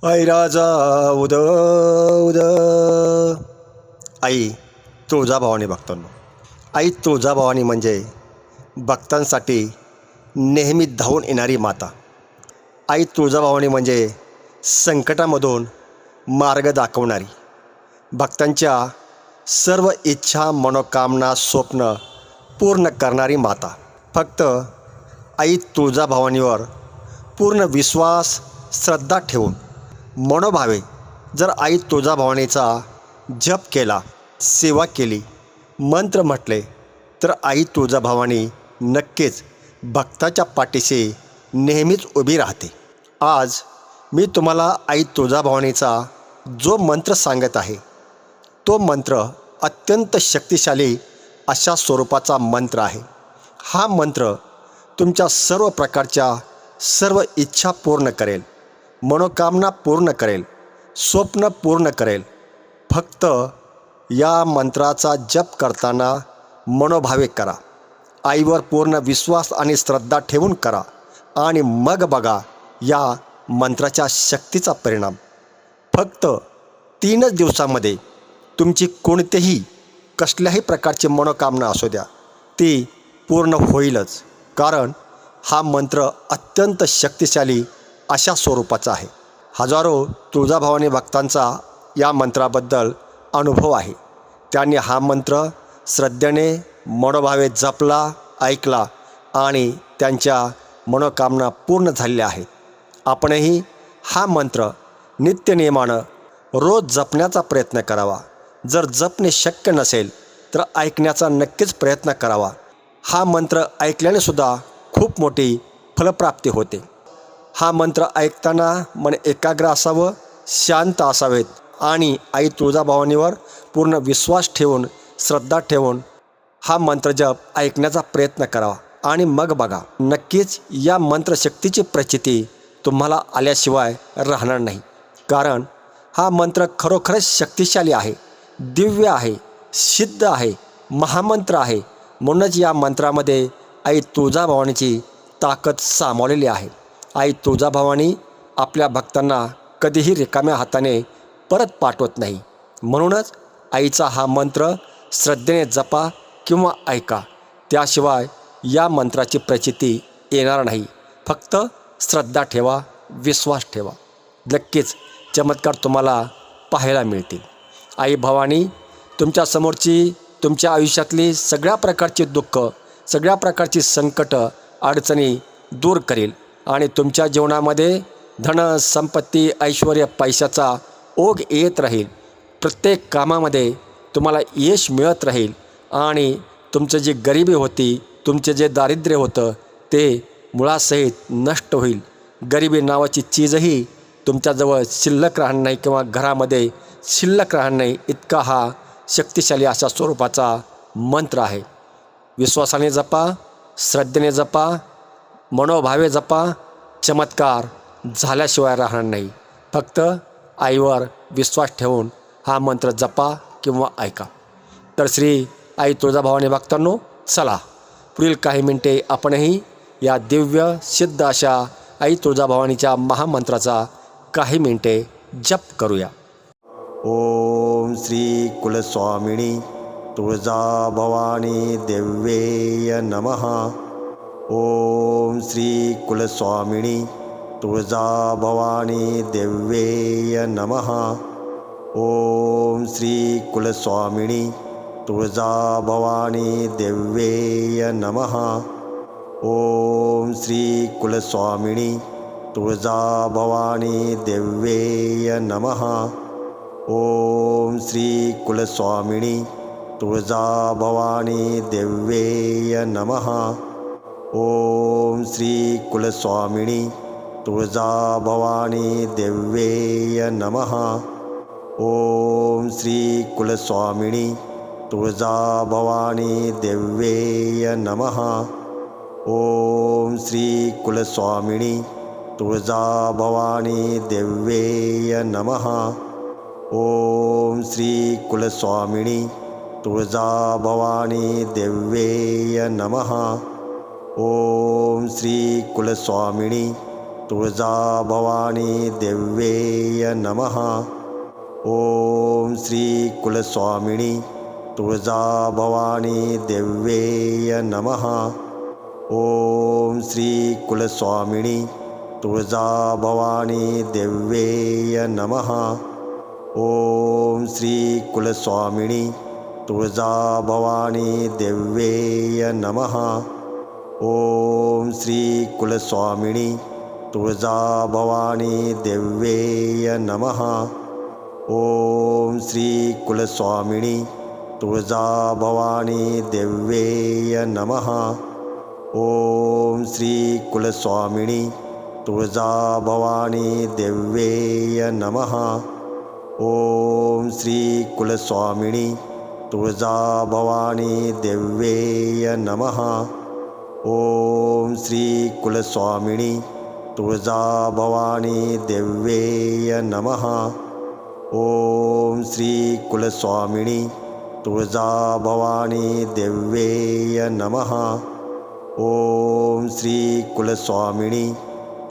I राजा उद उद. I Tulja Bhavani भक्तांनो, I Tulja Bhavani म्हणजे भक्तांसाठी नेहमी धावून येणारी माता. आई तुळजाभवानी म्हणजे संकटामधून मार्ग दाखवणारी, भक्तांच्या सर्व इच्छा मनोकामना स्वप्न पूर्ण करणारी माता. फक्त आई तुळजाभवानीवर पूर्ण विश्वास श्रद्धा ठेवून मनोभावे जर आई तुळजाभवानीचा जप केला, सेवा केली, मंत्र म्हटले तर आई तुळजाभवानी नक्कीच भक्ताच्या पाठीशी नेहमीच उभी राहते. आज मी तुम्हाला आई तुळजाभवानीचा जो मंत्र सांगत आहे तो मंत्र अत्यंत शक्तिशाली अशा स्वरूपाचा मंत्र आहे. हा मंत्र तुमच्या सर्व प्रकारच्या सर्व इच्छा पूर्ण करेल, मनोकामना पूर्ण करेल, स्वप्न पूर्ण करेल. फक्त या मंत्राचा जप करताना मनोभावे करा, आईवर पूर्ण विश्वास आणि श्रद्धा ठेवून करा आणि मग बघा या मंत्राच्या शक्तीचा परिणाम. फक्त 3च दिवसामध्ये तुमची कोणतेही कसल्याही प्रकारची मनोकामना असू द्या ती पूर्ण होईलच, कारण हा मंत्र अत्यंत शक्तिशाली अशा स्वरूपाचा आहे. हजारो तुळजाभवानी भक्तांचा या मंत्राबद्दल अनुभव आहे. त्यांनी हा मंत्र श्रद्धेने मनोभावे जपला, ऐकला आणि त्यांच्या मनोकामना पूर्ण झालेल्या आहेत. आपणही हा मंत्र नित्यनियमानं रोज जपण्याचा प्रयत्न करावा. जर जपणे शक्य नसेल तर ऐकण्याचा नक्कीच प्रयत्न करावा. हा मंत्र ऐकल्याने सुद्धा खूप मोठी फलप्राप्ती होते. हा मंत्र ऐकताना मन एकाग्र असावं, शांत असावेत आणि आई तुळजाभवानीवर पूर्ण विश्वास ठेवून श्रद्धा ठेवून हा मंत्र जप ऐकण्याचा प्रयत्न करावा आणि मग बघा नक्कीच या मंत्रशक्तीची प्रचिती तुम्हाला आल्याशिवाय राहणार नाही. कारण हा मंत्र खरोखरच शक्तिशाली आहे, दिव्य आहे, सिद्ध आहे, महामंत्र आहे. म्हणूनच या मंत्रामध्ये आई तुळजाभवानीची ताकद सामावलेली आहे. आई तुळजाभवानी आपल्या भक्तांना कधीही रिकाम्या हाताने परत पाठवत नाही. म्हणूनच आईचा हा मंत्र श्रद्धेने जपा किंवा ऐका, त्याशिवाय या मंत्राची प्रचिती येणार नाही. फक्त श्रद्धा ठेवा, विश्वास ठेवा, नक्कीच चमत्कार तुम्हाला पाहायला मिळतील. आई भवानी तुमच्यासमोरची तुमच्या आयुष्यातली सगळ्या प्रकारची दुःख, सगळ्या प्रकारची संकट अडचणी दूर करेल आणि तुमच्या जीवनामध्ये धन संपत्ती ऐश्वर्य पैशाचा ओघ येत राहील. प्रत्येक कामामध्ये तुम्हाला यश मिळत राहील आणि तुमचं जी गरिबी होती, तुमचे जे दारिद्र्य होतं ते मुळासहित नष्ट होईल. गरिबी नावाची चीजही तुमच्याजवळ शिल्लक राहणार नाही किंवा घरामध्ये शिल्लक राहणार नाही. इतका हा शक्तिशाली अशा स्वरूपाचा मंत्र आहे. विश्वासाने जपा, श्रद्धेने जपा, मनोभावे जपा, चमत्कार झाल्याशिवाय राहणार नाही. फक्त आईवर विश्वास ठेवून हा मंत्र जपा किंवा ऐका. तर श्री आई तुळजाभवानी भक्तांनो, चला पुढील काही मिनिटे आपणही या दिव्य सिद्ध अशा आई तुळजाभवानीच्या महामंत्राचा काही मिनिटे जप करूया. ओम श्री कुलस्वामिनी तुळजाभवानी देव्ये नमः. ओम श्री कुलस्वामिनी तुळजाभवानी देव्ये नमः. ओम श्री कुलस्वामिनी तुळजाभवानी देव्ये नमः. ओम श्री कुलस्वामिनी तुळजाभवानी देव्ये नमः. ओम श्री कुलस्वामिनी तुळजाभवानी देव्ये नमः. ओम श्री कुलस्वामिनी तुळजाभवानी देव्ये नमः. ओम श्री कुलस्वामिनी तुळजाभवानी देव्ये नमः. ओम श्री कुलस्वामिनी तुळजाभवानी देव्ये नमः. ओम श्री कुलस्वामिनी तुळजाभवानी देव्ये नमः. ओम श्री कुलस्वामिनी तुळजाभवानी देव्यै नमः. ओम श्री कुलस्वामिनी तुळजाभवानी देव्यै नमः. ओम श्री कुलस्वामिनी तुळजाभवानी देव्यै नमः. ओम श्री कुलस्वामिनी तुळजाभवानी देव्यै नमः. ओम श्री कुलस्वामिनी तुळजाभवानी देव्यै नमः. ओम श्री कुलस्वामिनी तुळजाभवानी देव्यै नमः. ओम श्री कुलस्वामिनी तुळजाभवानी देव्यै नमः. ओम श्री कुलस्वामिनी तुळजाभवानी देव्यै नमः. ओम श्री कुलस्वामिनी तुळजाभवानी देव्यै नमः. ओम श्री कुलस्वामिनी तुळजाभवानी देव्यै नमः. ओम श्री कुलस्वामिनी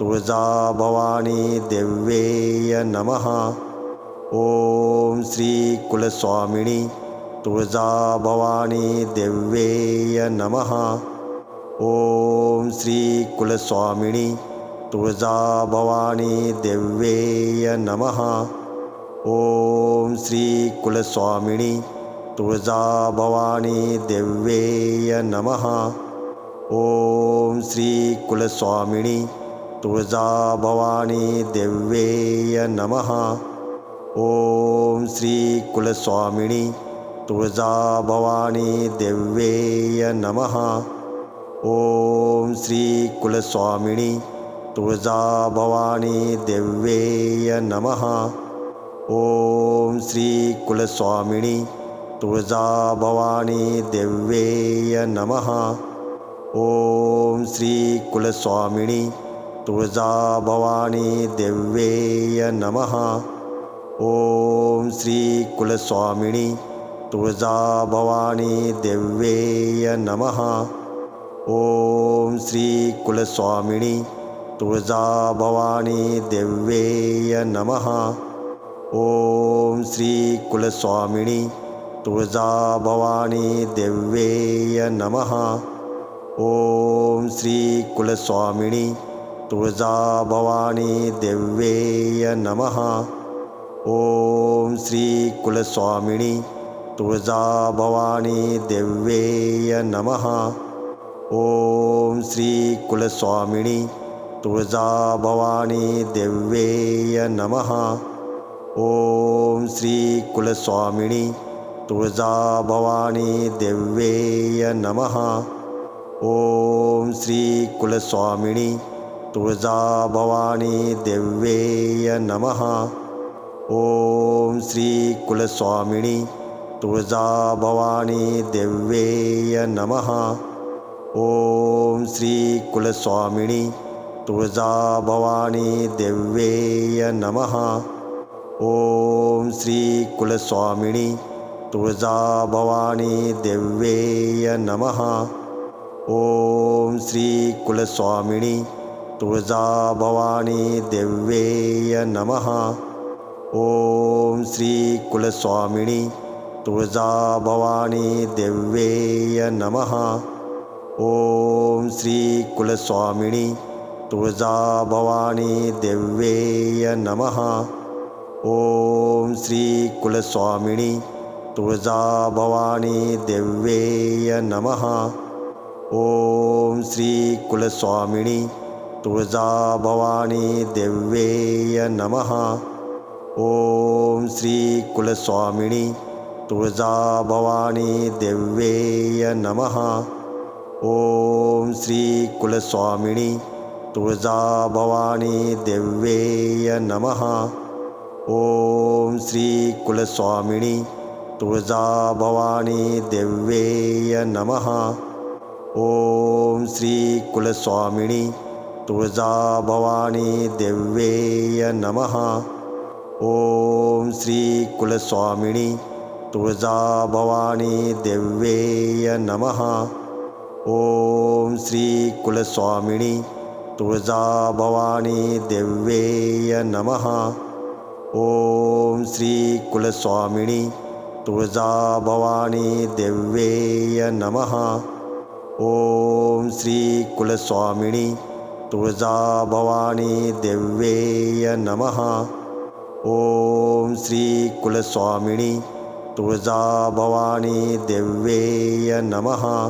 तुळजाभवानी देव्यै नमः. ओम श्री कुलस्वामिनी तुळजाभवानी देव्यै नमः. ओम श्री कुलस्वामिनी तुळजाभवानी देव्यै नमः. ओम श्री कुलस्वामिनी तुळजाभवानी देव्यै नमः. ओम श्री कुलस्वामिनी तुळजाभवानी देव्यै नमः. ओम श्री कुलस्वामिनी तुळजाभवानी देव्यै नमः. ओम श्री कुलस्वामिनी तुळजाभवानी देव्यै नमः. ओम श्री कुलस्वामिनी तुळजाभवानी देव्यै नमः. ओम श्री कुलस्वामिनी तुळजाभवानी देव्यै नमः. ओम श्री कुलस्वामिनी तुळजाभवानी देव्यै नमः. ओम श्री कुलस्वामिनी तुळजाभवानी देव्यै नमः. ओम श्री कुलस्वामिनी तुळजाभवानी देव्यै नमः. ओम श्री कुलस्वामिनी तुळजाभवानी देव्यै नमः. ओम श्री कुलस्वामिनी तुळजाभवानी देव्यै नमः. ओम श्री कुलस्वामिनी तुळजाभवानी देव्यै नमः. ओम श्री कुलस्वामिनी तुळजाभवानी देव्यै नमः. ओम श्री कुलस्वामिनी तुळजाभवानी देव्यै नमः. ओम श्री कुलस्वामिनी तुळजाभवानी देव्यै नमः. ओम श्री कुलस्वामिनी तुळजाभवानी देव्यै नमः. ओम श्री कुलस्वामिनी तुळजाभवानी देव्यै नमः. ओम श्री कुलस्वामिनी तुळजाभवानी देव्यै नमः. ओम श्री कुलस्वामिनी तुळजाभवानी देव्यै नमः. ओम श्री कुलस्वामिनी तुळजाभवानी देव्यै नमः. ओम श्री कुलस्वामिनी तुळजाभवानी देव्यै नमः. ओम श्री कुलस्वामिनी तुळजाभवानी देव्यै नमः. ओम श्री कुलस्वामिनी तुळजाभवानी देव्यै नमः. ओम श्री कुलस्वामिनी तुळजाभवानी देव्यै नमः. ओम श्री कुलस्वामिनी तुळजाभवानी देव्यै नमः. ओम श्री कुलस्वामिनी तुळजाभवानी देव्यै नमः. ओम श्री कुलस्वामिनी तुळजाभवानी देव्यै नमः. ओम श्री कुलस्वामिनी तुळजाभवानी देव्यै नमः. ओम श्री कुलस्वामिनी तुळजाभवानी देव्यै नमः. ओम श्री कुलस्वामिनी तुळजाभवानी देव्यै नमः. ओम श्री कुलस्वामिनी तुळजाभवानी देव्यै नमः. ओम श्री कुलस्वामिनी तुळजाभवानी देव्यै नमः.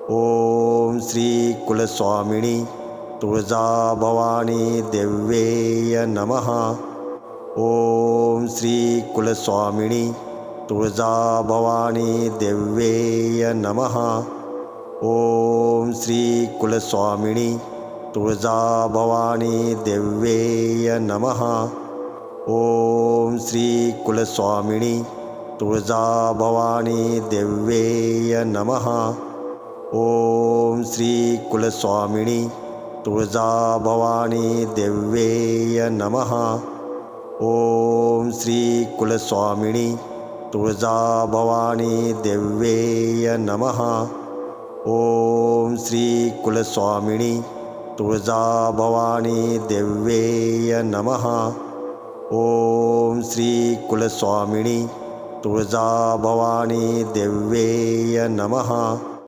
ओम श्री कुलस्वामिनी तुळजाभवानी देव्यै नमः. ओम श्री कुलस्वामिनी तुळजाभवानी देव्यै नमः. ओम श्री कुलस्वामिनी तुळजाभवानी देव्यै नमः. ओम श्री कुलस्वामिनी तुळजाभवानी देव्यै नमः. ओम श्री कुलस्वामिनी तुळजाभवानी देव्यै नमः. ओम श्री कुलस्वामिनी तुळजाभवानी देव्यै नमः. ओम श्री कुलस्वामिनी तुळजाभवानी देव्यै नमः. ओम श्री कुलस्वामिनी तुळजाभवानी देव्यै नमः. ओम श्री कुलस्वामिनी तुळजाभवानी देव्यै नमः. ओम श्री कुलस्वामिनी तुळजाभवानी देव्यै नमः. ओम श्री कुलस्वामिनी ओम श्री कुलस्वामिनी तुळजाभवानी देव्यै नमः.